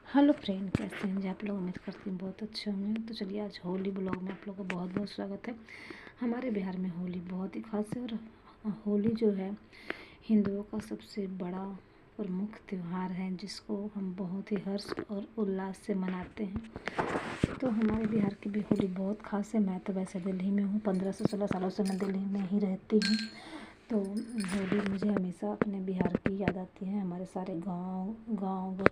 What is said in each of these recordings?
Hello friend, कैसे हैं जी आप लोग। उम्मीद करती हूँ बहुत अच्छे होंगे। तो चलिए, आज होली ब्लॉग में आप लोगों का बहुत बहुत स्वागत है। हमारे बिहार में होली बहुत ही खास है और होली जो है हिंदुओं का सबसे बड़ा प्रमुख त्यौहार है, जिसको हम बहुत ही हर्ष और उल्लास से मनाते हैं। तो हमारे बिहार की भी होली बहुत खास है। मैं तो वैसे दिल्ली में हूँ, 15 से 16 सालों से मैं दिल्ली में ही रहती हूँ। तो होली मुझे हमेशा अपने बिहार की याद आती है। हमारे सारे गांव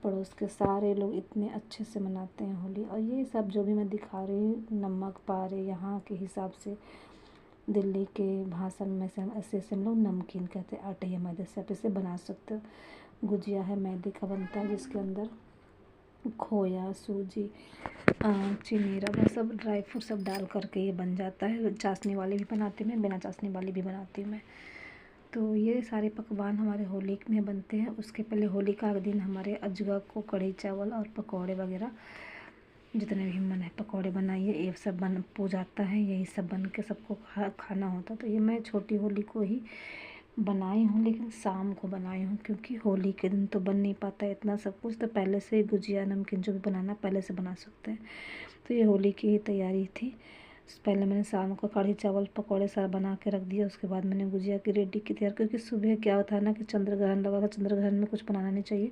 पड़ोस के सारे लोग इतने अच्छे से मनाते हैं होली। और ये सब जो भी मैं दिखा रही हूँ, नमक पारे यहाँ के हिसाब से, दिल्ली के भाषण में से ऐसे ऐसे हम लोग नमकीन कहते हैं। आटे या मैदे से आप इसे बना सकते हो। गुजिया है, मैदे का बनता है, जिसके अंदर खोया, सूजी, चीनी, रवा, सब ड्राई फ्रूट सब डाल करके ये बन जाता है। चाशनी वाली भी बनाती हूँ मैं, बिना चाशनी वाली भी बनाती हूँ मैं। तो ये सारे पकवान हमारे होली में बनते हैं। उसके पहले होली का दिन हमारे अजगा को कढ़ी चावल और पकौड़े वगैरह जितने भी मन है पकौड़े बनाइए, ये सब बन पूजाता है। यही सब बन के सबको खाना होता। तो ये मैं छोटी होली को ही बनाई हूँ, लेकिन शाम को बनाई हूँ, क्योंकि होली के दिन तो बन नहीं पाता है इतना सब कुछ। तो पहले से गुजिया नमकीन जो भी बनाना पहले से बना सकते हैं। तो ये होली की ही तैयारी थी। पहले मैंने शाम को कढ़ी चावल पकौड़े सारा बना के रख दिया। उसके बाद मैंने गुजिया की रेडी की तैयार, क्योंकि सुबह क्या होता है ना कि चंद्र ग्रहण लगा था। चंद्र ग्रहण में कुछ बनाना नहीं चाहिए,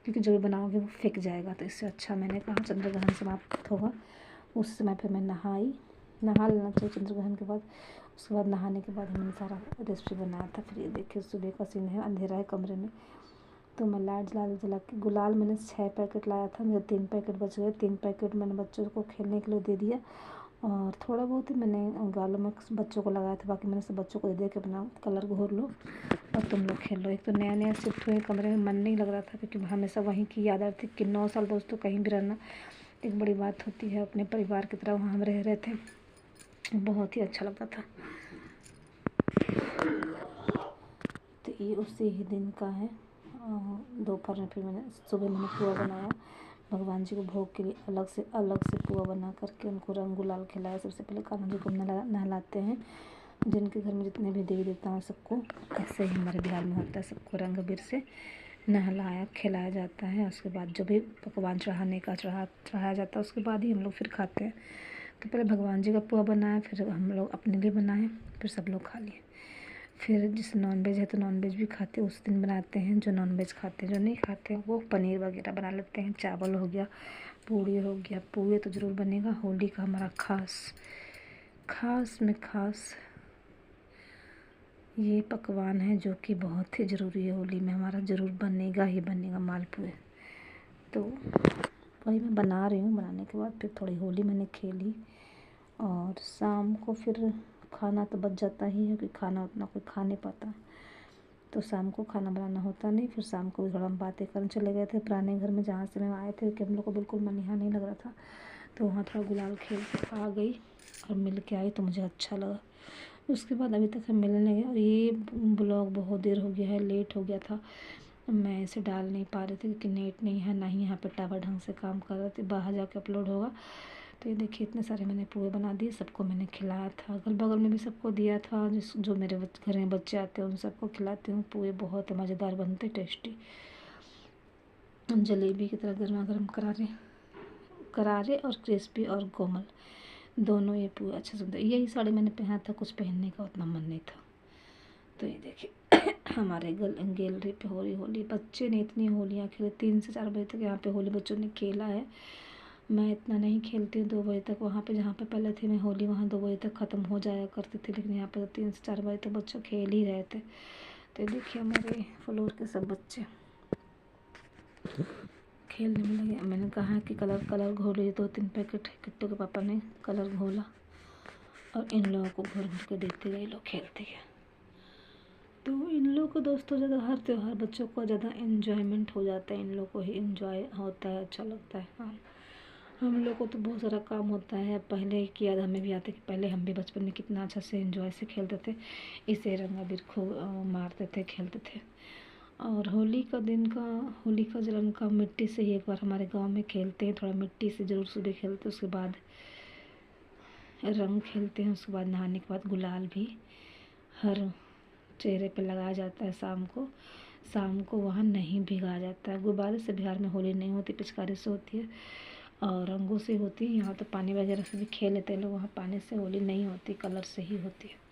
क्योंकि जो भी बनाओगे वो फेंक जाएगा। तो इससे अच्छा मैंने कहा चंद्र ग्रहण समाप्त होगा उस समय फिर मैं नहा लेना चाहिए चंद्र ग्रहण के बाद। उसके बाद नहाने के बाद हमने सारा रेसिपी बनाया था। फिर ये देखिए सुबह का सीन है, अंधेरा है कमरे में। तो मैं लाइट जला के, गुलाल मैंने 6 पैकेट लाया था, मेरे 3 पैकेट बच गए। 3 पैकेट मैंने बच्चों को खेलने के लिए दे दिया, और थोड़ा बहुत ही मैंने गालों में बच्चों को लगाया था। बाकी मैंने सब बच्चों को दे दिया कि अपना कलर घोर लो और तुम लोग खेल लो। एक तो नया नया शिफ्ट हुए कमरे में, मन नहीं लग रहा था, क्योंकि हमेशा वहीं की याद आती थी कि 9 साल दोस्तों कहीं भी रहना एक बड़ी बात होती है। अपने परिवार की तरह वहाँ हम रह रहे थे, बहुत ही अच्छा लगता था। तो ये उसी ही दिन का है। दोपहर में फिर सुबह मैंने पुआ बनाया भगवान जी को भोग के लिए। अलग से पुआ बना करके उनको रंग गुलाल खिलाया। सबसे पहले कान्हा जी को नहलाते हैं। जिनके घर में जितने भी देवी देवता हैं सबको, ऐसे ही हमारे बिहार में होता है, सबको रंग अबीर से नहलाया खिलाया जाता है। उसके बाद जो भी पकवान चढ़ाया जाता है, उसके बाद ही हम लोग फिर खाते हैं। तो पहले भगवान जी का पुआ बनाया, फिर हम लोग अपने लिए बनाए, फिर सब लोग खा लिए। फिर जिस नॉनवेज है तो नॉनवेज भी खाते उस दिन बनाते हैं। जो नॉनवेज खाते हैं, जो नहीं खाते हैं वो पनीर वगैरह बना लेते हैं। चावल हो गया, पूड़ी हो गया। पूड़ी तो ज़रूर बनेगा। होली का हमारा खास में खास ये पकवान है, जो कि बहुत ही ज़रूरी है। होली में हमारा ज़रूर बनेगा ही बनेगा, मालपुए। तो वही मैं बना रही हूँ। बनाने के बाद फिर थोड़ी होली मैंने खेली, और शाम को फिर खाना तो बच जाता ही है, क्योंकि खाना उतना कोई खा नहीं पाता। तो शाम को खाना बनाना होता नहीं। फिर शाम को भी थोड़ा हम बातें करने चले गए थे पुराने घर में, जहाँ से मैं आए थे, कि हम लोग को बिल्कुल मन यहाँ नहीं लग रहा था। तो वहाँ थोड़ा गुलाल खेल के आ गई और मिल के आई, तो मुझे अच्छा लगा। उसके बाद अभी तक हम मिलने गए। और ये ब्लॉग बहुत देर हो गया है, लेट हो गया था, मैं इसे डाल नहीं पा रही थी, क्योंकि नेट नहीं है, ना ही यहाँ पे टावर ढंग से काम कर रहे थे। बाहर जाके अपलोड होगा। तो ये देखिए इतने सारे मैंने पुए बना दिए, सबको मैंने खिलाया था। अगल बगल में भी सबको दिया था, जो मेरे घर में बच्चे आते हैं उन सबको खिलाती हूँ। पुए बहुत मज़ेदार बनते, टेस्टी, जलेबी की तरह गर्मा गर्म करारे और क्रिस्पी और कोमल दोनों ये पुए अच्छे सुनते। यही साड़ी मैंने पहना था, कुछ पहनने का उतना मन नहीं था। तो ये देखिए हमारे गैलरी पे हो रही होली। बच्चे ने इतनी होलियाँ खेली, 3 से 4 बजे तक यहाँ पे होली बच्चों ने खेला है। मैं इतना नहीं खेलती हूँ, 2 बजे तक। वहाँ पे जहाँ पे पहले थी मैं, होली वहाँ 2 बजे तक ख़त्म हो जाया करती थी, लेकिन यहाँ पे तो 3 से 4 बजे तक बच्चे खेल ही रहे थे। तो देखिए हमारे फ्लोर के सब बच्चे खेलने में लगे। मैंने कहा कि कलर घोलिए। 2-3 पैकेट किट्टू के पापा ने कलर घोला, और इन लोगों को घोर घोर के देते गए, लोग खेलते गए। तो इन लोगों को दोस्तों ज़्यादा, हर त्यौहार बच्चों को ज़्यादा इन्जॉयमेंट हो जाता है। इन लोगों को ही इन्जॉय होता है, अच्छा लगता है। हाँ, हम लोग को तो बहुत सारा काम होता है। पहले की याद हमें भी आती है कि पहले हम भी बचपन में कितना अच्छा से इन्जॉय से खेलते थे। इसे रंग अबीर खूब मारते थे, खेलते थे। और होली का जलन का मिट्टी से ही एक बार हमारे गांव में खेलते हैं। थोड़ा मिट्टी से ज़रूर सुबह खेलते हैं, उसके बाद रंग खेलते हैं। उसके बाद नहाने के बाद गुलाल भी हर चेहरे पे लगाया जाता है शाम को। शाम को वहाँ नहीं भीगा जाता है। गुब्बारे से बिहार में होली नहीं होती, पिचकारी से होती है और रंगों से होती है। यहाँ तो पानी वगैरह से भी खेल लेते हैं लोग, वहाँ पानी से होली नहीं होती, कलर से ही होती है।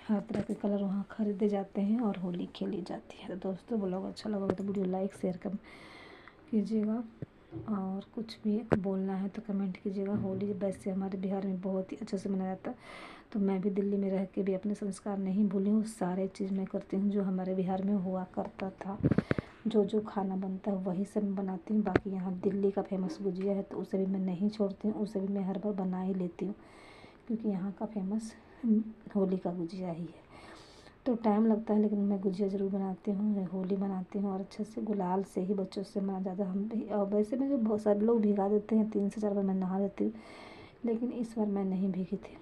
हर तरह के कलर वहाँ खरीदे जाते हैं और होली खेली जाती है। तो दोस्तों ब्लॉग अच्छा लगा तो वीडियो लाइक शेयर कर कीजिएगा और कुछ भी बोलना है तो कमेंट कीजिएगा। होली वैसे हमारे बिहार में बहुत ही अच्छे से मनाया जाता है, तो मैं भी दिल्ली में रह के भी अपने संस्कार नहीं भूली हूँ। सारे चीज़ मैं करती हूँ जो हमारे बिहार में हुआ करता था। जो खाना बनता है वही सब मैं बनाती हूँ। बाकी यहाँ दिल्ली का फेमस गुजिया है तो उसे भी मैं नहीं छोड़ती हूँ, उसे भी मैं हर बार बना ही लेती हूँ, क्योंकि यहाँ का फेमस होली का गुजिया ही है। तो टाइम लगता है लेकिन मैं गुजिया ज़रूर बनाती हूँ, होली मनाती हूँ और अच्छे से गुलाल से ही बच्चों से मना जाता है। हम भी और वैसे में जो बहुत सारे लोग भिगा देते हैं, 3 से 4 बार मैं नहा देती हूँ, लेकिन इस बार मैं नहीं भीगी थी।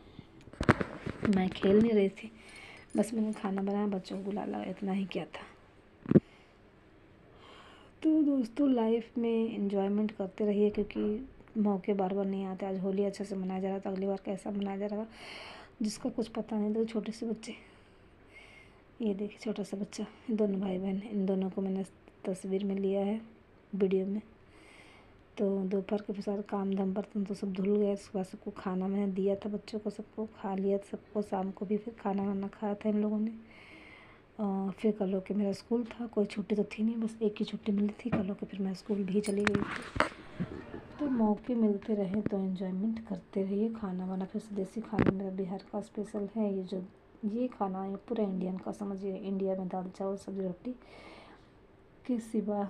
मैं खेल नहीं रही थी, बस मैंने खाना बनाया, बच्चों को गुलाल लगाया, इतना ही क्या था। तो दोस्तों लाइफ में एंजॉयमेंट करते रहिए, क्योंकि मौके बार बार नहीं आते। आज होली अच्छे से मनाया जा रहा था, अगली बार कैसा मनाया जा रहा था जिसका कुछ पता नहीं। तो छोटे से बच्चे, ये देखिए छोटा सा बच्चा, दोनों भाई बहन, इन दोनों को मैंने तस्वीर में लिया है वीडियो में। तो दोपहर के सारे काम धाम बर्तन तो सब धुल गए। सुबह सबको खाना मैंने दिया था, बच्चों को सबको खा लिया सबको। शाम को भी फिर खाना वाना खाया था इन लोगों ने। और फिर कल होके मेरा स्कूल था, कोई छुट्टी तो थी नहीं, बस एक ही छुट्टी मिली थी। कल होके फिर मैं स्कूल भी चली गई थी। तो मौके मिलते रहे तो एंजॉयमेंट करते रहिए। खाना वाना फिर से देसी खाना मेरा बिहार का स्पेशल है। ये खाना ये पूरा इंडियन का समझिए। इंडिया में दाल चावल सब्ज़ी रोटी के सिवा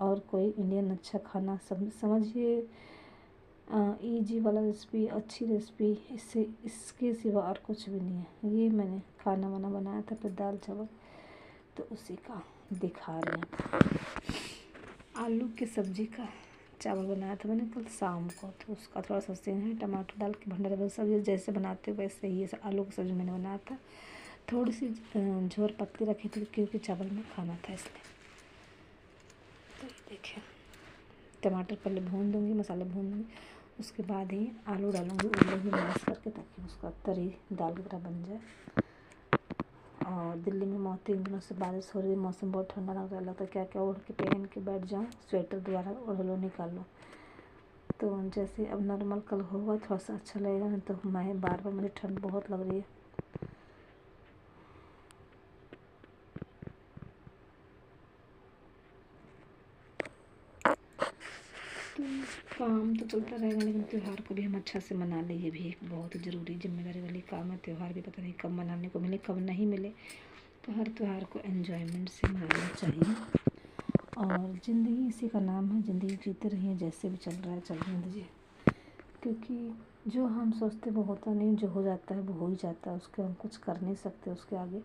और कोई इंडियन अच्छा खाना समझिए ईजी वाला रेसिपी, अच्छी रेसिपी इसके सिवा और कुछ भी नहीं है। ये मैंने खाना वाना बनाया था, फिर दाल चावल तो उसी का दिखा रहे हैं। आलू की सब्ज़ी का चावल बनाया था मैंने कल शाम को, तो उसका थोड़ा सा सीन है। टमाटर डाल के भंडारा सब्ज़ी जैसे बनाते हो वैसे ही आलू की सब्ज़ी मैंने बनाया था। थोड़ी सी झोर पतली रखी थी क्योंकि चावल में खाना था इसलिए। तो देखिए टमाटर पहले भून दूँगी, मसाले भून दूँगी, उसके बाद ही आलू डालूँगी, उबलेंगे मैश करके, ताकि उसका तरी दाल की तरह बन जाए। और दिल्ली में 3 दिनों से बारिश हो रही है, मौसम बहुत ठंडा लग रहा है, लगता है क्या क्या ओढ़ के पहन के बैठ जाऊँ, स्वेटर दोबारा ओढ़ लो निकाल लो। तो जैसे अब नॉर्मल कल होगा थोड़ा सा अच्छा लगेगा, नहीं तो मैं बार बार मुझे ठंड बहुत लग रही है। तो काम तो चलता रहेगा, लेकिन त्यौहार को भी हम अच्छा से मना लें, ये भी एक बहुत ज़रूरी जिम्मेदारी वाली काम है। त्यौहार भी पता नहीं कब मनाने को मिले कब नहीं मिले, तो हर त्यौहार को एंजॉयमेंट से मनाना चाहिए। और ज़िंदगी इसी का नाम है, ज़िंदगी जीते रहिए, जैसे भी चल रहा है चलने दीजिए, क्योंकि जो हम सोचते वो होता नहीं, जो हो जाता है वो हो ही जाता है, उसके हम कुछ कर नहीं सकते उसके आगे।